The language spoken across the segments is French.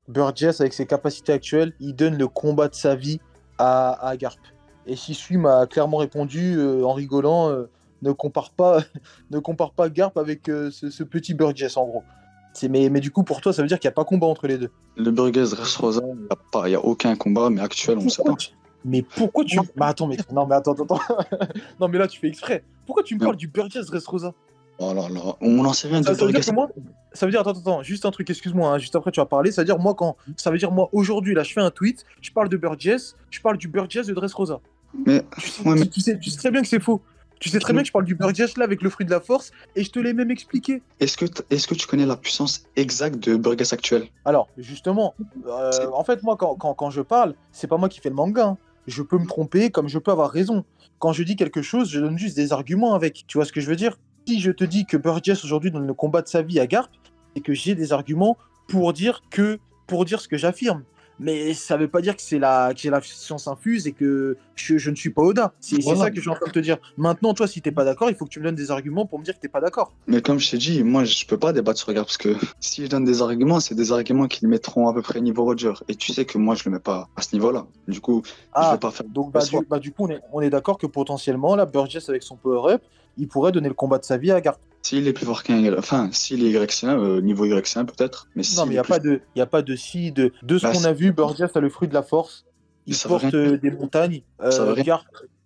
Burgess, avec ses capacités actuelles, il donne le combat de sa vie à Garp. Et Shisui m'a clairement répondu en rigolant, ne compare pas, ne compare pas Garp avec ce petit Burgess, en gros. Mais du coup, pour toi, ça veut dire qu'il n'y a pas combat entre les deux. Le Burgess Rosa, il y a aucun combat, mais actuel, on ne sait Pourquoi pas. tu... Mais pourquoi tu... Bah attends, mais... Non, mais attends. Non, mais là, tu fais exprès. Pourquoi tu me Mais, parles du Burgess Dressrosa? oh là là, on n'en sait rien du Ça veut dire Burgess. que moi, ça veut dire, attends, juste un truc, excuse-moi, hein, juste après tu vas parler, ça veut dire moi ça veut dire moi aujourd'hui là, je fais un tweet, je parle de Burgess, je parle du Burgess de Dressrosa. Mais, ouais, mais Tu sais très bien que c'est faux. Tu sais très bien que je parle du Burgess là avec le fruit de la force et je te l'ai même expliqué. est-ce que tu connais la puissance exacte de Burgess actuel? Alors, justement, C'est- en fait, moi, quand je parle, c'est pas moi qui fais le manga, hein. Je peux me tromper comme je peux avoir raison. Quand je dis quelque chose, je donne juste des arguments avec. Tu vois ce que je veux dire? Si je te dis que Burgess aujourd'hui donne le combat de sa vie à Garp, c'est que j'ai des arguments pour dire ce que j'affirme. Mais ça veut pas dire que j'ai la science infuse et que je ne suis pas Oda. C'est Voilà. ça que je suis en train de te dire. Maintenant, toi, si t'es pas d'accord, il faut que tu me donnes des arguments pour me dire que t'es pas d'accord. Mais comme je t'ai dit, moi, je peux pas débattre sur Burgess parce que si je donne des arguments, c'est des arguments qui le mettront à peu près niveau Roger. Et tu sais que moi, je le mets pas à ce niveau-là. Du coup, je vais Ah, pas faire donc de soi. du coup, on est d'accord que potentiellement, là, Burgess avec son power-up, il pourrait donner le combat de sa vie à Garp. S'il est plus fort qu'un enfin, s'il est YC1, niveau YC1 peut-être, mais Non, mais s'il est plus. il y a pas de si, de ce Bah, qu'on a vu, Burgess a le fruit de la force. Il ça veut rien porte des montagnes. ça veut rien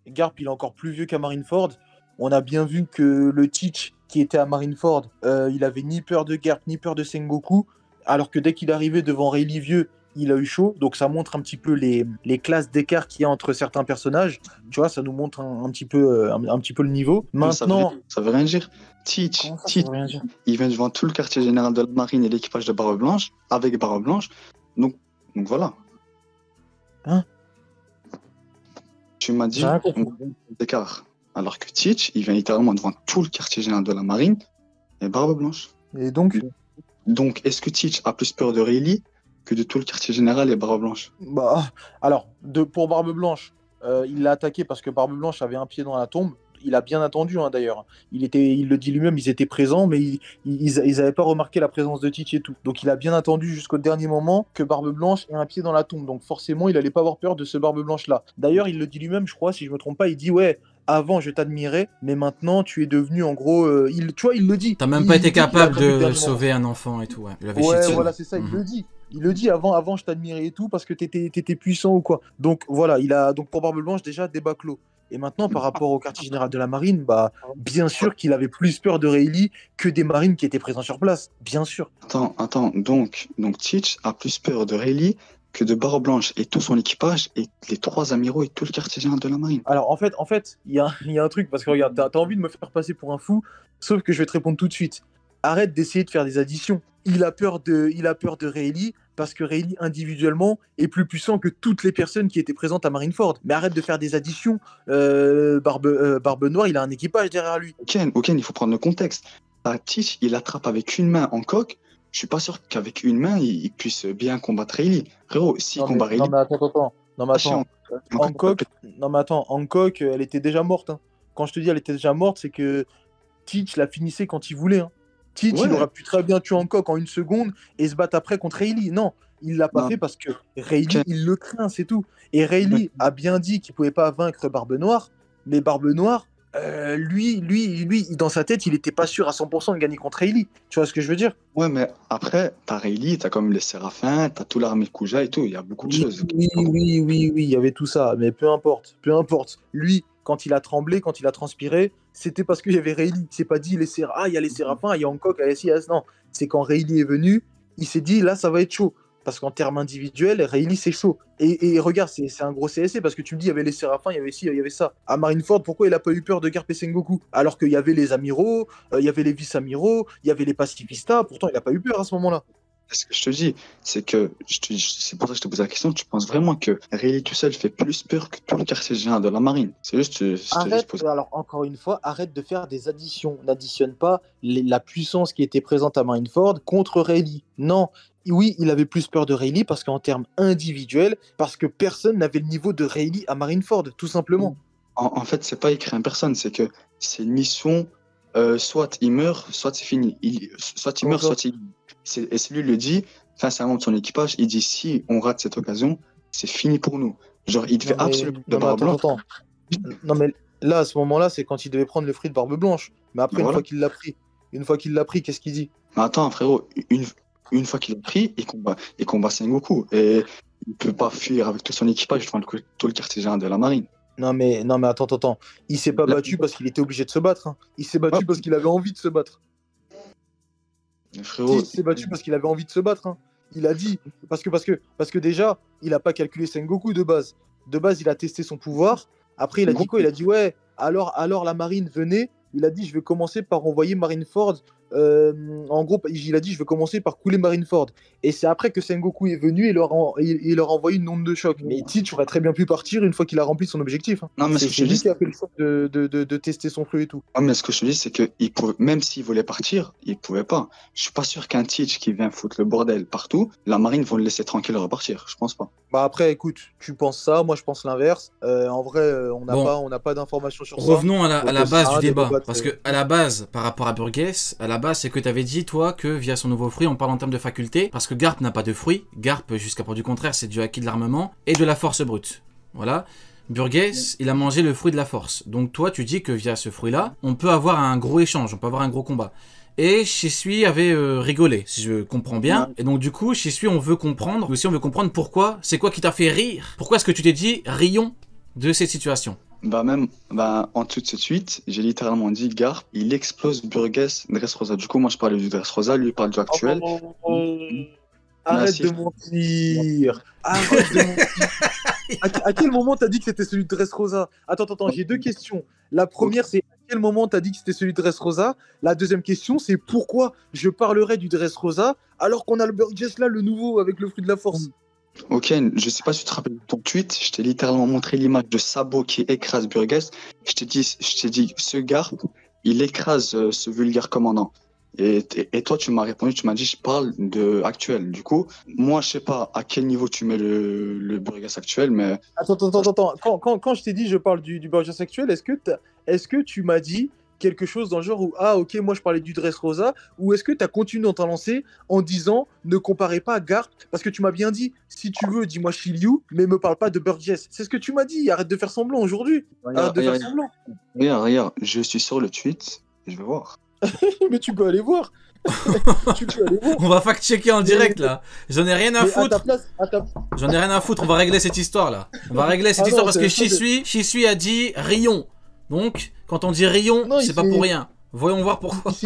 Garp, il est encore plus vieux qu'à Marineford. On a bien vu que le Teach qui était à Marineford, il avait ni peur de Garp, ni peur de Sengoku. Alors que dès qu'il arrivait devant Rayleigh vieux, il a eu chaud. Donc ça montre un petit peu les classes d'écart qu'il y a entre certains personnages. Tu vois, ça nous montre un petit peu le niveau. mais Maintenant, ça veut rien dire. Teach, comment ça Teach, veut rien dire? il vient devant tout le quartier général de la marine et l'équipage de Barbe Blanche, avec Barbe Blanche. Donc voilà. Hein? Tu m'as J'ai dit, rien on compris. voit d'écart. Alors que Teach, il vient littéralement devant tout le quartier général de la marine et Barbe Blanche. Et donc, Donc, est-ce que Teach a plus peur de Rayleigh que de tout le quartier général et Barbe Blanche? bah, alors, pour Barbe Blanche, il l'a attaqué parce que Barbe Blanche avait un pied dans la tombe. Il a bien attendu, hein, d'ailleurs. Il le dit lui-même, ils étaient présents, mais ils n'avaient pas remarqué la présence de Teach et tout. Donc il a bien attendu jusqu'au dernier moment que Barbe Blanche ait un pied dans la tombe. Donc forcément, il n'allait pas avoir peur de ce Barbe Blanche-là. D'ailleurs, il le dit lui-même, je crois, si je me trompe pas, il dit ouais. Avant, je t'admirais, mais maintenant, tu es devenu, en gros, tu vois, il le dit. T'as même pas Il été dit qu'il a capable attendu le de dernier moment. sauver un enfant et tout, ouais. Il avait chié Ouais, dessus. voilà, c'est ça, il Mhm. le dit. Il le dit avant je t'admirais et tout parce que t'étais puissant ou quoi. Donc voilà, donc pour Barbe Blanche, déjà, débat clos. Et maintenant, par rapport au quartier général de la marine, bah, bien sûr qu'il avait plus peur de Rayleigh que des marines qui étaient présents sur place. Bien sûr. Attends. Donc Teach a plus peur de Rayleigh que de Barbe Blanche et tout son équipage et les trois amiraux et tout le quartier général de la marine. Alors, en fait, il y a un truc, parce que regarde, t'as envie de me faire passer pour un fou, sauf que je vais te répondre tout de suite. Arrête d'essayer de faire des additions. Il a peur de Rayleigh parce que Rayleigh, individuellement, est plus puissant que toutes les personnes qui étaient présentes à Marineford. Mais arrête de faire des additions. Barbe Noire, il a un équipage derrière lui. Ok, il faut prendre le contexte. Teach, il attrape avec une main en coque. Je suis pas sûr qu'avec une main, il puisse bien combattre Rayleigh. Frérot, s'il combat Non, Rayleigh, mais attends. Non, mais lâché attends. Hancock, non, mais attends, Hancock, elle était déjà morte, hein. Quand je te dis elle était déjà morte, c'est que Teach la finissait quand il voulait, hein. Teach, il Ouais, aurait pu très bien tuer Hancock en une seconde et se battre après contre Rayleigh. Non, il l'a pas non, fait parce que Rayleigh, ok. il le craint, c'est tout. Et Rayleigh a bien dit qu'il pouvait pas vaincre Barbe Noire, mais Barbe Noire, dans sa tête, il était pas sûr à 100% de gagner contre Rayleigh. Tu vois ce que je veux dire? Ouais, mais après, t'as Rayleigh, t'as comme les Séraphins, t'as tout l'armée de Kuja et tout. Il y a beaucoup de choses. Oui, il y avait tout ça, mais peu importe. Lui, quand il a tremblé, quand il a transpiré, c'était parce qu'il y avait Rayleigh. C'est pas dit il y a les Séraphins, il y a Hancock, il y a ci, il y a ça. Non, c'est quand Rayleigh est venu, il s'est dit, là, ça va être chaud. Parce qu'en termes individuels, Rayleigh, c'est chaud. Et regarde, c'est un gros CSC parce que tu me dis, il y avait les Séraphins, il y avait ci, il y avait ça. À Marineford, pourquoi il a pas eu peur de Garp et Sengoku? Alors qu'il y avait les amiraux, il y avait les vice-amiraux, il y avait les pacifistas, pourtant, il a pas eu peur à ce moment-là. Ce que je te dis, c'est que c'est pour ça que je te pose la question. Tu penses vraiment que Rayleigh tout seul fait plus peur que tout le quartier général de la marine? C'est juste, je te juste Arrête, pose. alors encore une fois, arrête de faire des additions. N'additionne pas la puissance qui était présente à Marineford contre Rayleigh. Non, oui, il avait plus peur de Rayleigh parce qu'en termes individuels, parce que personne n'avait le niveau de Rayleigh à Marineford, tout simplement. En fait, c'est pas écrit en personne, c'est que c'est une mission. Soit il meurt, soit c'est fini. Soit il Comment meurt, ça? soit il. Et c'est lui le dit. face à un membre de son équipage, il dit si on rate cette occasion, c'est fini pour nous. Genre, il devait absolument de Non, mais barbe blanche. attends. Non, mais là, à ce moment-là, c'est quand il devait prendre le fruit de barbe blanche. Mais après, Ben voilà. une fois qu'il l'a pris, qu'est-ce qu'il dit? Mais attends, frérot, une fois qu'il a pris, il combat Sengoku. Et il peut pas fuir avec tout son équipage devant tout le quartier général de la marine. Non, mais attends. Il s'est pas Là, battu parce qu'il était obligé de se battre, hein. Il s'est battu hop, parce qu'il avait envie de se battre. Si, frérot, il s'est battu parce qu'il avait envie de se battre, hein. Il a dit, parce que déjà, il a pas calculé Sengoku de base. De base, il a testé son pouvoir. Après, il a dit quoi? Il a dit, ouais, alors la marine venait. Il a dit, je vais commencer par envoyer Marineford. En gros, il a dit, je vais commencer par couler Marineford. Et c'est après que Sengoku est venu et il leur a envoyé une onde de choc. Mais Teach aurait très bien pu partir une fois qu'il a rempli son objectif, hein. non, mais ce que je C'est te lui dis, qui a fait le choix de tester son feu et tout. ah, mais ce que je te dis, c'est que même s'il voulait partir, il pouvait pas. Je suis pas sûr qu'un Teach qui vient foutre le bordel partout, la marine vont le laisser tranquille repartir. Je pense pas. Bah après, écoute, tu penses ça, moi je pense l'inverse. En vrai, Bon, on n'a pas d'informations sur ça. revenons à Donc la ça sert base à du rien de débat. débattre. Parce que à la base, par rapport à Burgess, à la base, c'est que tu avais dit, toi, que via son nouveau fruit, on parle en termes de faculté. Parce que Garp n'a pas de fruit. Garp, jusqu'à preuve du contraire, c'est du acquis de l'armement et de la force brute. Voilà. Burgess, il a mangé le fruit de la force. Donc toi, tu dis que via ce fruit-là, on peut avoir un gros échange, on peut avoir un gros combat. Et Shisui avait rigolé, si je comprends bien. Et donc du coup, Shisui, on veut comprendre, aussi on veut comprendre pourquoi, c'est quoi qui t'a fait rire? Pourquoi est-ce que tu t'es dit, rions de cette situation? En dessous de cette suite, j'ai littéralement dit Garp, il explose Burgess, Dressrosa. Du coup, moi je parlais du Dressrosa, lui il parle du actuel. Arrête Massif. de mentir. Arrête de mentir. À quel moment t'as dit que c'était celui de Dressrosa? Attends, j'ai deux questions. La première, c'est à quel moment t'as dit que c'était celui de Dressrosa? La deuxième question, c'est pourquoi je parlerais du Dressrosa alors qu'on a le Burgess là, le nouveau, avec le fruit de la force? Ok, je sais pas si tu te rappelles de ton tweet, je t'ai littéralement montré l'image de Sabo qui écrase Burgess. Je t'ai dit, ce Garp, il écrase ce vulgaire commandant. Et toi, tu m'as répondu, tu m'as dit, je parle de actuel. Du coup, moi, je sais pas à quel niveau tu mets le Burgess actuel, mais Attends. Quand je t'ai dit je parle du Burgess actuel, est-ce que tu m'as dit quelque chose dans le genre où, ah ok, moi je parlais du Dressrosa, ou est-ce que tu as continué dans ta lancée en disant ne comparez pas à Garp, parce que tu m'as bien dit, si tu veux, dis-moi Shiryu, mais me parle pas de Burgess. C'est ce que tu m'as dit, arrête de faire semblant aujourd'hui. Arrête de faire semblant. regarde, je suis sur le tweet, je vais voir. Mais tu peux aller voir. Tu peux aller voir. On va fact-checker en direct là. J'en ai rien à Mais à ta foutre. place, J'en ai rien à foutre. On va régler cette histoire là. On va régler cette Ah histoire non, parce que c'est- Shisui a dit rions. Donc, quand on dit rions, Non, c'est pas pour rien. Voyons voir pourquoi. il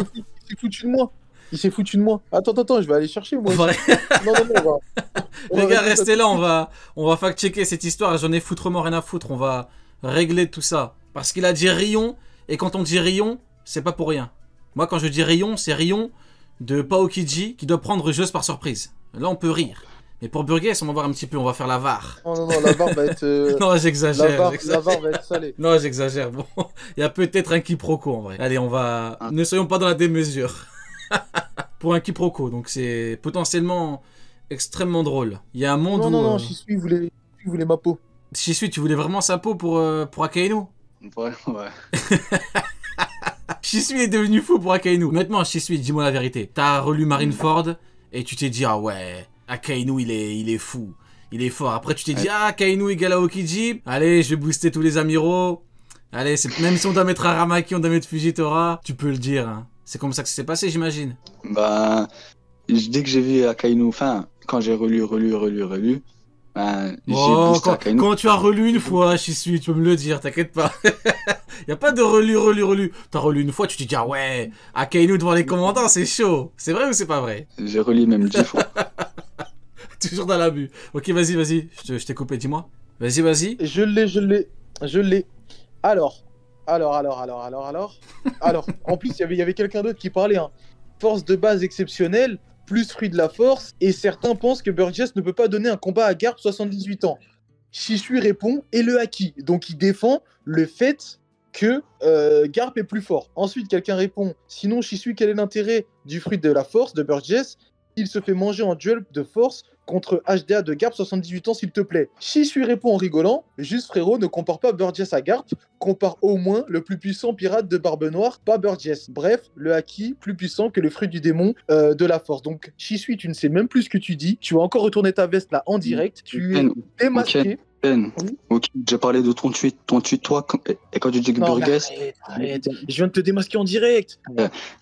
s'est foutu de moi. Il s'est foutu de moi. Attends, je vais aller chercher moi. On va- Non, on va Les gars, régler ça restez là. tout de suite. On va fact-checker cette histoire. J'en ai foutrement rien à foutre. On va régler tout ça. Parce qu'il a dit rions. Et quand on dit rions, c'est pas pour rien. Moi, quand je dis rions, c'est rions de Paokiji qui doit prendre Zeus par surprise. Là, on peut rire. Mais pour Burgess, on va voir un petit peu. On va faire la VAR. Non, la barre va être. Non, j'exagère. la j'exagère. VAR va être salée. Non, j'exagère. Bon, il y a peut-être un quiproquo en vrai. Allez, on va. Ne soyons pas dans la démesure. Pour un quiproquo, donc c'est potentiellement extrêmement drôle. Il y a un monde où. Non, Shisui voulait ma peau. Shisui, tu voulais vraiment sa peau pour Akainu? Ouais. Shisui est devenu fou pour Akainu. Honnêtement, Shisui, dis-moi la vérité. T'as relu Marineford et tu t'es dit, ah ouais, Akainu, il est fou. Il est fort. Après, tu t'es dit, ah, Akainu égale Aokiji. Allez, je vais booster tous les amiraux. Allez, même si on doit mettre Aramaki, on doit mettre Fujitora, tu peux le dire. Hein. C'est comme ça que ça s'est passé, j'imagine. Dès que j'ai vu Akainu, enfin, quand j'ai relu, j'ai Oh, boosté Akainu. quand tu as relu une fois, Shisui, tu peux me le dire, t'inquiète pas. Y a pas de relu. T'as relu une fois, tu te dis, ah ouais, Akainu devant les commandants, c'est chaud. C'est vrai ou c'est pas vrai? J'ai relu même 10 fois. Toujours dans l'abus. Ok, vas-y, je t'ai coupé, dis-moi. Vas-y. Je l'ai. Alors. En plus, il y avait quelqu'un d'autre qui parlait. Hein. Force de base exceptionnelle, plus fruit de la force, et certains pensent que Burgess ne peut pas donner un combat à Garp 78 ans. Shisui répond, et le haki. Donc il défend le fait que Garp est plus fort. Ensuite, quelqu'un répond, sinon Shisui, quel est l'intérêt du fruit de la force de Burgess? Il se fait manger en duel de force contre HDA de Garp, 78 ans, s'il te plaît. Shisui répond en rigolant. Juste frérot, ne compare pas Burgess à Garp. Compare au moins le plus puissant pirate de Barbe Noire, pas Burgess. Bref, le haki plus puissant que le fruit du démon de la force. Donc, Shisui, tu ne sais même plus ce que tu dis. Tu vas encore retourner ta veste là en direct. Tu es démasqué. Oui. Ok, j'ai parlé de ton tweet, toi, et quand tu dis que Non, Burgess, arrête. Je viens de te démasquer en direct.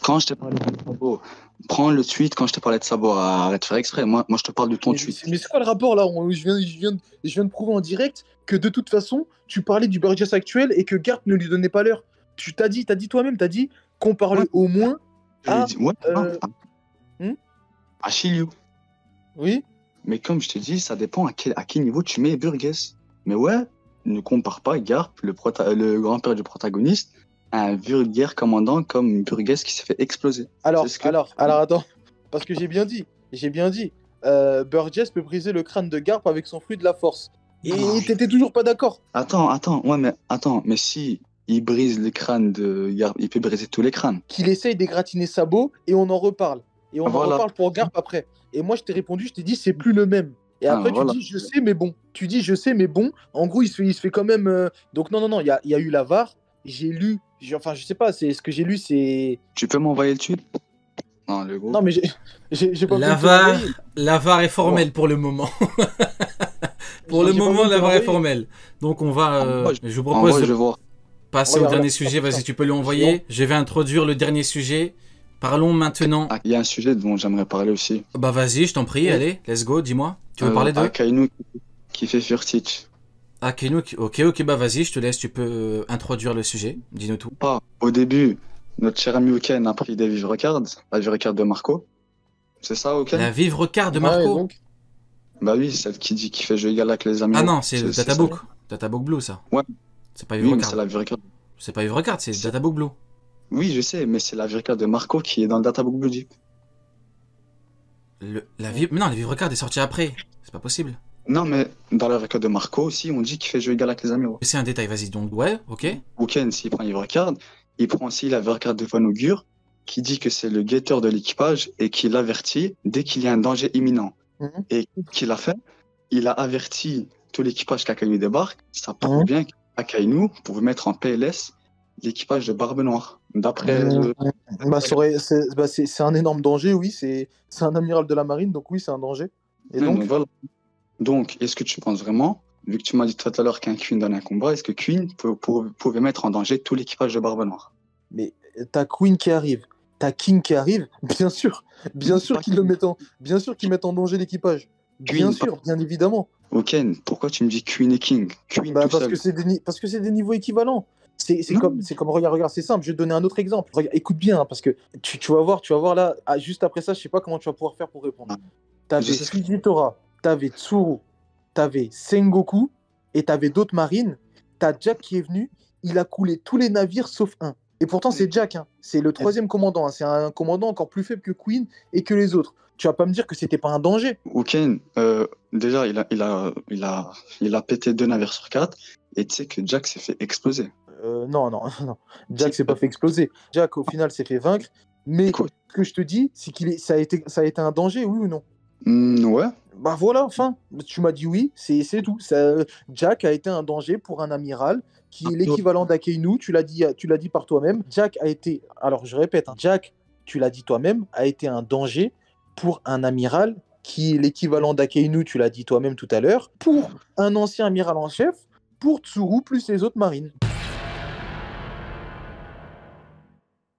quand je t'ai parlé de Sabo, prends le tweet quand je t'ai parlé de Sabo, arrête de faire exprès. Moi, je te parle de ton tweet. Mais c'est quoi le rapport là? Je viens de prouver en direct que de toute façon, tu parlais du Burgess actuel et que Garp ne lui donnait pas l'heure. T'as dit toi-même, compare-le au moins à. À Shiryu. Oui. Mais comme je te dis, ça dépend à quel niveau tu mets Burgess. Mais ouais, ne compare pas Garp, le grand-père du protagoniste, à un vulgaire commandant comme Burgess qui s'est fait exploser. Alors, attends, parce que j'ai bien dit. Burgess peut briser le crâne de Garp avec son fruit de la force. Et t'étais toujours pas d'accord. Attends, mais si il brise le crâne de Garp, il peut briser tous les crânes. Qu'il essaye d'égratigner Sabo et on en reparle. Et on en reparle pour Garp après. Et moi, je t'ai répondu, je t'ai dit, c'est plus le même. Et après, tu dis, je sais, mais bon. En gros, il se fait quand même. Donc, non, il y a eu la VAR. J'ai lu. Enfin, je sais pas, ce que j'ai lu, c'est. Tu peux m'envoyer le tweet? Non, le gros. Non, mais j'ai pas la VAR est formelle pour le moment. Pour le moment, la VAR est formelle. Donc, on va. Je vous propose de passer au dernier sujet. Vas-y, tu peux lui envoyer. Je vais introduire le dernier sujet. Parlons maintenant. Il y a un sujet dont j'aimerais parler aussi. Bah vas-y, je t'en prie, allez, let's go, dis-moi. Tu veux parler de Akainu qui fait Furtich. Akainu, ok, bah vas-y, je te laisse, tu peux introduire le sujet, dis-nous tout. Au début, notre cher ami Uken a pris des vivres cards, la vivre card de Marco. C'est ça, Uken? La vivre card de Marco? Donc... Bah oui, celle qui fait jeu égal avec les amis. Ah non, c'est Databook. Databook Blue, ça. Ouais. C'est pas vivre card. C'est la vivre card. C'est pas vivre card, c'est Databook Blue. Oui, je sais, mais c'est la vivre card de Marco qui est dans le Databook Blue Deep. Mais non, la vivre card est sortie après. C'est pas possible. Non, mais dans la vivre card de Marco aussi, on dit qu'il fait jeu égal avec les amis. C'est un détail, vas-y, donc ouais, ok. Uken, s'il prend la vivre card, il prend aussi la vivre card de Van Augure, qui dit que c'est le guetteur de l'équipage et qui l'avertit dès qu'il y a un danger imminent. Et qu'il a fait, il a averti tout l'équipage qu'Akainu débarque. Ça prouve bien qu'Akainu pouvait mettre en PLS l'équipage de Barbe Noire. D'après. C'est un énorme danger, oui. C'est un amiral de la marine, donc oui, c'est un danger. Et donc, voilà. Donc, est-ce que tu penses vraiment, vu que tu m'as dit tout à l'heure qu'un Queen donne un combat, est-ce que Queen pouvait mettre en danger tout l'équipage de Barbe Noire? Mais t'as Queen qui arrive, t'as King qui arrive, bien sûr qu'ils mettent en danger l'équipage. Bien sûr, bien évidemment. Ok, pourquoi tu me dis Queen et King? Parce que c'est des niveaux équivalents. C'est comme regarde, c'est simple. Je vais te donner un autre exemple. Regarde, écoute bien, parce que tu vas voir là. Juste après ça, je sais pas comment tu vas pouvoir faire pour répondre. T'avais Fujitora, t'avais Tsuru, t'avais Sengoku et t'avais d'autres marines. T'as Jack qui est venu. Il a coulé tous les navires sauf un. Et pourtant, c'est Jack. C'est le troisième commandant. C'est un commandant encore plus faible que Queen et que les autres. Tu vas pas me dire que c'était pas un danger. Uken, déjà, il a pété 2 navires sur 4. Et tu sais que Jack s'est fait exploser. Non. Jack s'est pas fait exploser. Jack, au final, s'est fait vaincre. Mais ce que je te dis, c'est ça a été un danger, oui ou non? Ouais. Bah voilà, enfin. Tu m'as dit oui, c'est tout. Jack a été un danger pour un amiral qui est l'équivalent d'Akainu. Tu l'as dit par toi-même. Jack a été... Alors, je répète. Jack, tu l'as dit toi-même, a été un danger pour un amiral qui est l'équivalent d'Akainu, tu l'as dit toi-même tout à l'heure, pour un ancien amiral en chef, pour Tsuru plus les autres marines.